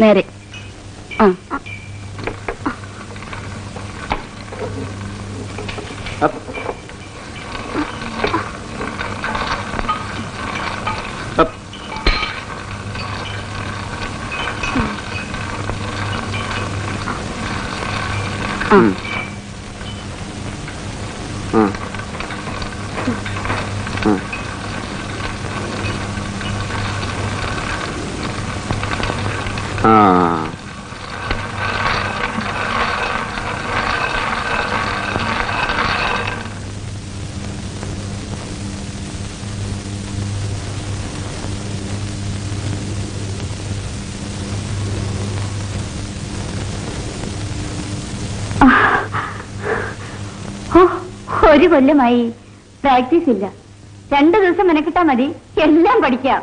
നേരെ. ഒരു കൊല്ലമായി പ്രാക്ടീസ് ഇല്ല. 2 ദിവസം മെനക്കിട്ടാ മതി, എല്ലാം പഠിക്കാം.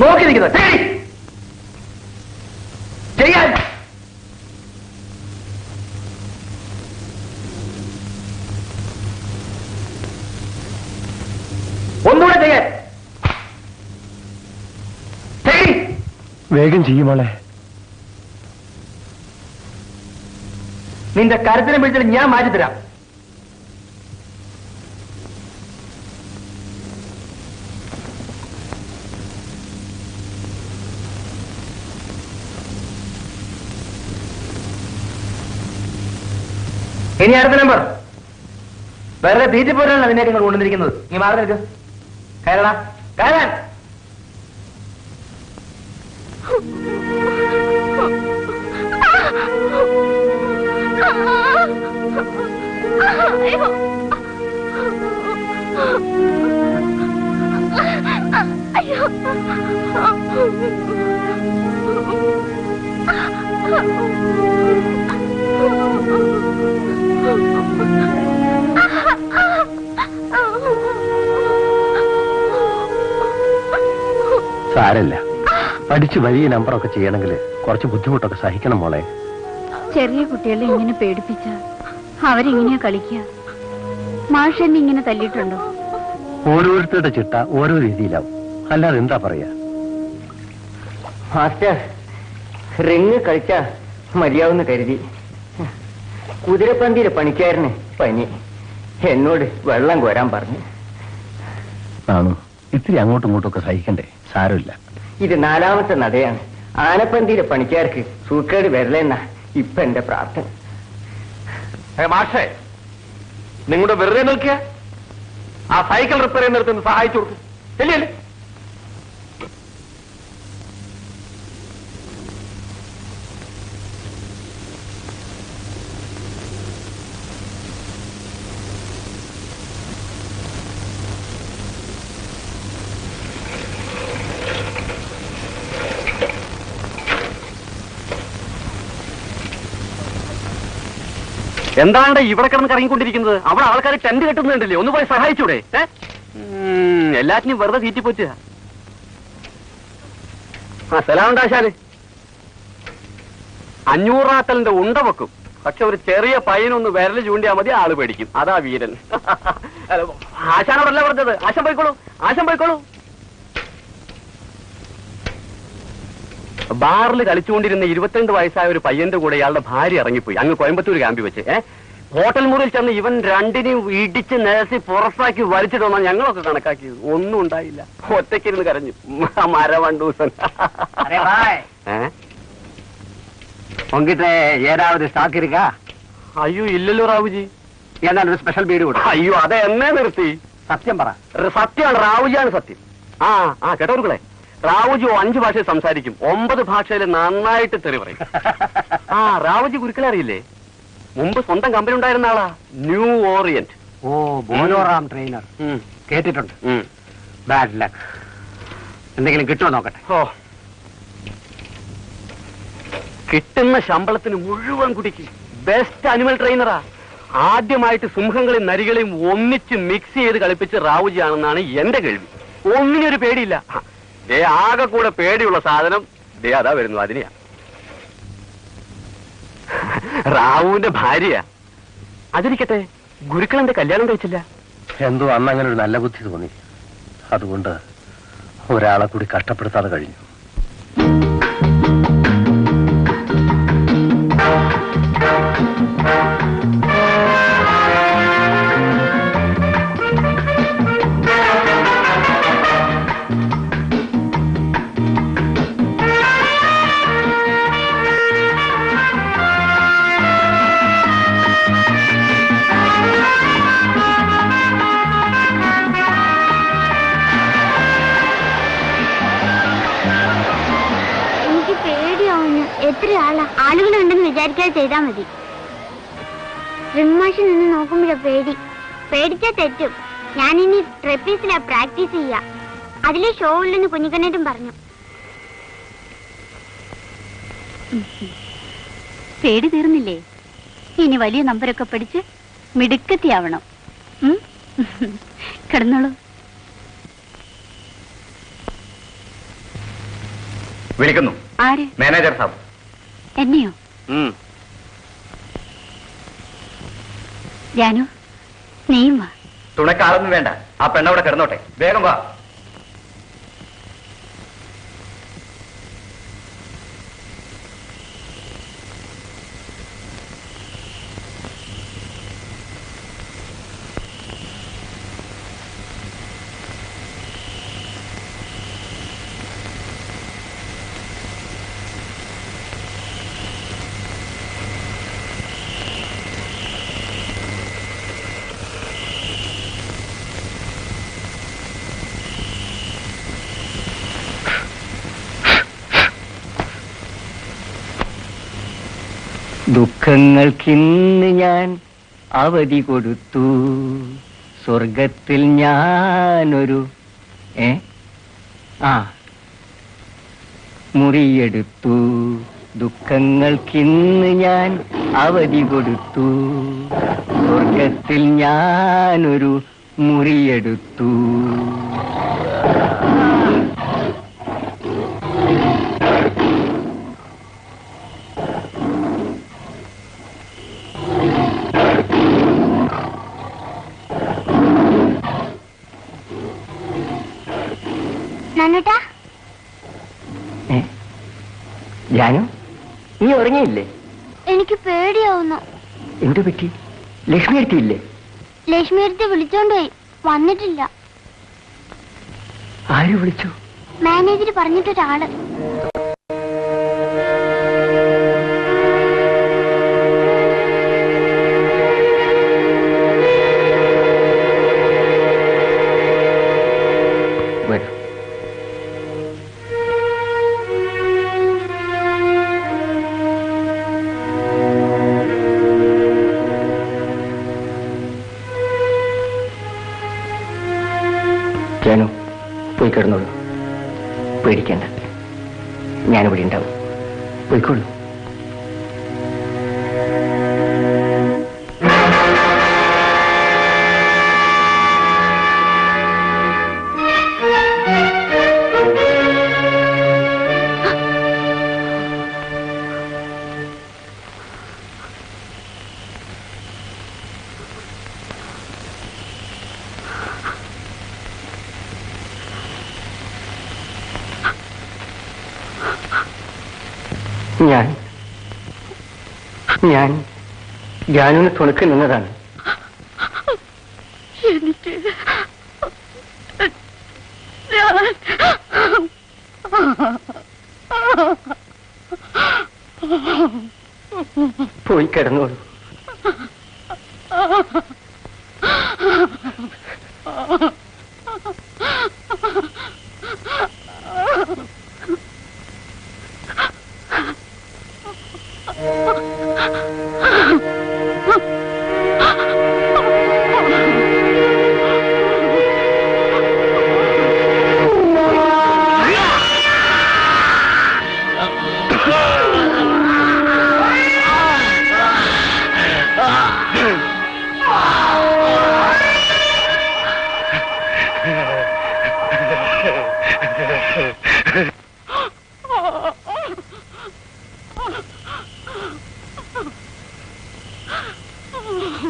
നോക്കിയിരിക്കുന്നത് ചെയ്യാൻ ഒന്നുകൂടെ ചെയ്യാൻ. വേഗം ചെയ്യുമോളെ. നിന്റെ കരുത്തിനെ പിടിച്ചിട്ട് ഞാൻ മാറ്റിത്തരാം. ഇനി അടുത്ത നമ്പർ. വെറുതെ തീറ്റിപ്പോരാണ് നിന്നെ നിങ്ങൾ കൊണ്ടുവന്നിരിക്കുന്നത്. നീ മാറി നിൽക്ക്. കയറടാ, കയറാൻ. സാരല്ല, പഠിച്ച് വലിയ നമ്പറൊക്കെ ചെയ്യണമെങ്കിൽ കുറച്ച് ബുദ്ധിമുട്ടൊക്കെ സഹിക്കണം മോളെ. ചെറിയ കുട്ടികളെ ഇങ്ങനെ പേടിപ്പിച്ച അവരെങ്ങനെയാ കളിക്കുക? മാഷ് എന്നെ ഇങ്ങനെ തല്ലിയിട്ടുണ്ടോ? ഓരോരുത്തരുടെ ചിട്ട ഓരോ രീതിയിലാവും, അല്ലാതെ എന്താ പറയാ. മാസ്റ്റർ, റിങ് കളിച്ച മതിയാവുന്ന കരുതി. കുതിരപ്പന്തിയിലെ പണിക്കാരന് പനി, എന്നോട് വെള്ളം കോരാൻ പറഞ്ഞു. ആണോ? ഇത്തിരി അങ്ങോട്ടും ഇങ്ങോട്ടും സഹിക്കണ്ടേ? സാരമില്ല. ഇത് 4ാമത്തെ നടയാണ്. ആനപ്പന്തിയിലെ പണിക്കാർക്ക് സൂക്കേട് വരലെന്ന ഇപ്പൊ എന്റെ പ്രാർത്ഥന. മാഷേ, നിങ്ങളുടെ വെറുതെ നോക്കിയ ആ സൈക്കിൾ റിപ്പയർ ചെയ്യുന്നിടത്ത് സഹായിച്ചു കൊടുക്കും. ശരിയല്ലേ? എന്താണ് ഇവിടെ കിടന്ന് കറങ്ങിക്കൊണ്ടിരിക്കുന്നത്? അവിടെ ആൾക്കാർ ടെന്റ് കെട്ടുന്നുണ്ടല്ലേ? ഒന്ന് പോയി സഹായിച്ചൂടെ? എല്ലാറ്റിനും വെറുതെ തീറ്റിപ്പോച്ച. സലാമുണ്ടാശാല് 500 ആത്തലിന്റെ ഉണ്ട വെക്കും. പക്ഷെ ഒരു ചെറിയ പയ്യനൊന്ന് വിരല് ചൂണ്ടിയാൽ മതി, ആള് പേടിക്കും. അതാ വീരൻ. ആശാനോടല്ല പറഞ്ഞത്. ആശം പോയിക്കോളൂ, ആശം പോയിക്കോളൂ. ബാറിൽ കളിച്ചുകൊണ്ടിരുന്ന 22 വയസ്സായ ഒരു പയ്യന്റെ കൂടെ ഇയാളുടെ ഭാര്യ ഇറങ്ങിപ്പോയി അങ്ങ് കോയമ്പത്തൂർ ക്യാമ്പി വെച്ച്. ഹോട്ടൽ മുറിയിൽ ചെന്ന് ഇവൻ രണ്ടിനെയും ഇടിച്ച് നേസി പുറത്താക്കി വലിച്ചിടുന്ന ഞങ്ങളൊക്കെ കണക്കാക്കിയത്. ഒന്നും ഉണ്ടായില്ല. ഒറ്റയ്ക്കിരുന്ന് കരഞ്ഞു. മരവണ്ടൂസൻ. ഉങ്കിട്ട് ഏതാവത് സ്റ്റോക്ക് ഇരിക്കാ? അയ്യോ ഇല്ലല്ലോ റാവുജി. എന്നാൽ ഒരു സ്പെഷ്യൽ ബീഡ് കൊടുക്കും. അയ്യോ അതെ, എന്നെ നിർത്തി. സത്യം പറ. സത്യമാണ്, റാവുജിയാണ് സത്യം. കേട്ടോർക്കളെ, റാവുജി 5 ഭാഷയിൽ സംസാരിക്കും, 9 ഭാഷയിൽ നന്നായിട്ട് തെറി പറയും. റാവുജി ഗുരുക്കളെ അറിയില്ലേ? മുമ്പ് സ്വന്തം കമ്പനി ഉണ്ടായിരുന്ന ആളാ, ന്യൂ ഓറിയന്റ്. ഓ, ബോലോറാം ട്രെയിനർ. കേട്ടിട്ടുണ്ട്. Bad luck. എന്തെങ്കിലും കിട്ടുമോ നോക്കട്ടെ. കിട്ടുന്ന ശമ്പളത്തിന് മുഴുവൻ കുടിക്കും. ബെസ്റ്റ് അനിമൽ ട്രെയിനറാ. ആദ്യമായിട്ട് സിംഹങ്ങളെയും നരികളെയും ഒന്നിച്ച് മിക്സ് ചെയ്ത് കളിപ്പിച്ച് റാവുജിയാണെന്നാണ് എന്റെ കേൾവി. ഒന്നിനൊരു പേടിയില്ല. ദേ ആകെ കൂടെ പേടിയുള്ള സാധനം ദേ അതാ വരുന്നു, അതിനെയാ. റാവുവിന്റെ ഭാര്യ. അതിരിക്കട്ടെ, ഗുരുക്കളെന്റെ കല്യാണം കഴിച്ചില്ല. എന്തോ അന്ന് അങ്ങനെ ഒരു നല്ല ബുദ്ധി തോന്നി. അതുകൊണ്ട് ഒരാളെ കൂടി കഷ്ടപ്പെടുത്താതെ കഴിഞ്ഞു. എത്ര ആളുകളുണ്ടെന്ന് വിചാരിക്കാതെ ചെയ്താൽ മതി. റിമാഷിൽ നിന്ന് നോക്കുമ്പോഴേ പേടിച്ചാ തെറ്റും. ഞാനിനി ട്രെപ്പീസിലാ പ്രാക്ടീസ് ചെയ്യാ. അതിലെ ഷോ ഉള്ളെന്ന് കുഞ്ഞിക്കണ്ണേട്ടും പറഞ്ഞു. പേടി തീർന്നില്ലേ? ഇനി വലിയ നമ്പരൊക്കെ പഠിച്ച് മിടുക്കത്തിയാവണം. കിടന്നോളൂ. വിളിക്കുന്നു. ആര്? മാനേജർ സാബ്. എന്നെയോ? ജാനു, നീയും വാ. തുണക്കാളൊന്നും വേണ്ട, ആ പെണ്ണവിടെ കിടന്നോട്ടെ. വേഗം വാ. ദുഃഖങ്ങൾക്കിന്ന് ഞാൻ അവധി കൊടുത്തു, സ്വർഗത്തിൽ ഞാനൊരു മുറിയെടുത്തു. ദുഃഖങ്ങൾക്കിന്ന് ഞാൻ അവധി കൊടുത്തു, സ്വർഗത്തിൽ ഞാനൊരു മുറിയെടുത്തു. ജാനു, നീ ഉറങ്ങിയില്ലേ? എനിക്ക് പേടിയാവുന്നു. എന്തു പറ്റി? ലക്ഷ്മി എടുത്തില്ലേ? ലക്ഷ്മി എടുത്ത് വിളിച്ചോണ്ടുപോയി, വന്നിട്ടില്ല. ആര് വിളിച്ചു? മാനേജർ പറഞ്ഞിട്ടൊരാള്. ജാനു, പോയി കിടന്നോളൂ. പേടിക്കണ്ട, ഞാനിവിടെ ഉണ്ടാവും. പോയിക്കോളൂ. ഞാൻ ജാനുവിന് തുണക്ക് നിന്നതാണ്. എനിക്ക് പോയി കിടന്നോളൂ.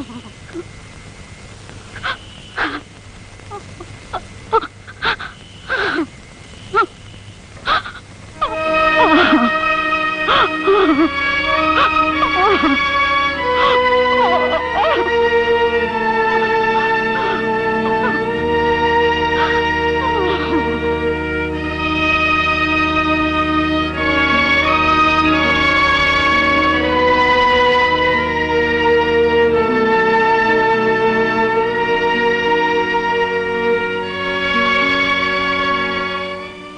ഹ